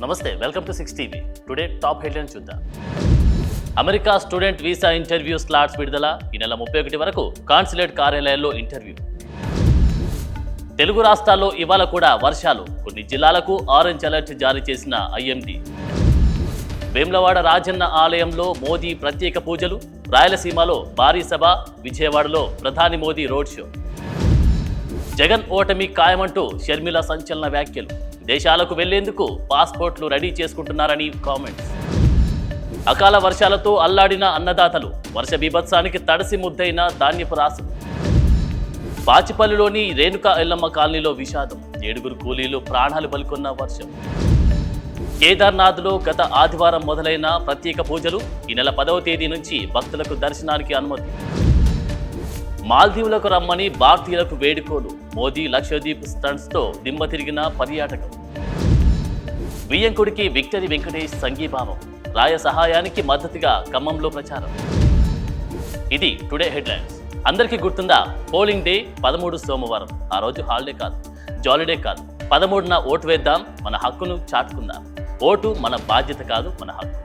నమస్తే, welcome to 6 TV. Today top headline చూద్దాం. America student visa interview slots విడుదల. ఈ నెల 31 వరకు కాన్సులేట్ కార్యాలయాల్లో ఇంటర్వ్యూ. తెలుగు రాష్ట్రాల్లో ఇవాళ కూడా వర్షాలు. కొన్ని జిల్లాలకు ఆరెంజ్ అలర్ట్ జారీ చేసిన ఐఎండీ. వేములవాడ రాజన్న ఆలయంలో మోదీ ప్రత్యేక పూజలు. రాయలసీమలో భారీ సభ. విజయవాడలో ప్రధాని మోదీ రోడ్ షో. జగన్ ఓటమి ఖాయమంటూ షర్మిల సంచలన వ్యాఖ్యలు. దేశాలకు వెళ్లేందుకు పాస్పోర్ట్లు రెడీ చేసుకుంటున్నారని కామెంట్స్. అకాల వర్షాలతో అల్లాడిన అన్నదాతలు. వర్ష బీభత్సానికి తడిసి ముద్దైన ధాన్యపు రాసులు. బాచిపల్లిలోని రేణుకా ఎల్లమ్మ కాలనీలో విషాదం. 7 కూలీలు ప్రాణాలు బలికొన్న వర్షం. కేదార్నాథ్లో గత ఆదివారం మొదలైన ప్రత్యేక పూజలు. ఈ నెల 10వ తేదీ నుంచి భక్తులకు దర్శనానికి అనుమతి. మాల్దీవులకు రమ్మని భారతీయులకు వేడుకోలు. మోదీ లక్షద్వీప్ స్టంట్స్తో దిమ్మ తిరిగిన పర్యాటకం. వియ్యంకుడికి విక్టరీ వెంకటేష్ సంఘీభావం. రాయ సహాయానికి మద్దతుగా ఖమ్మంలో ప్రచారం. ఇది టుడే హెడ్లైన్స్. అందరికీ గుర్తుందా, పోలింగ్ డే 13 సోమవారం. ఆ రోజు హాలిడే కాదు, జాలిడే కాదు. 13న ఓటు వేద్దాం, మన హక్కును చాటుకుందాం. ఓటు మన బాధ్యత కాదు, మన హక్కు.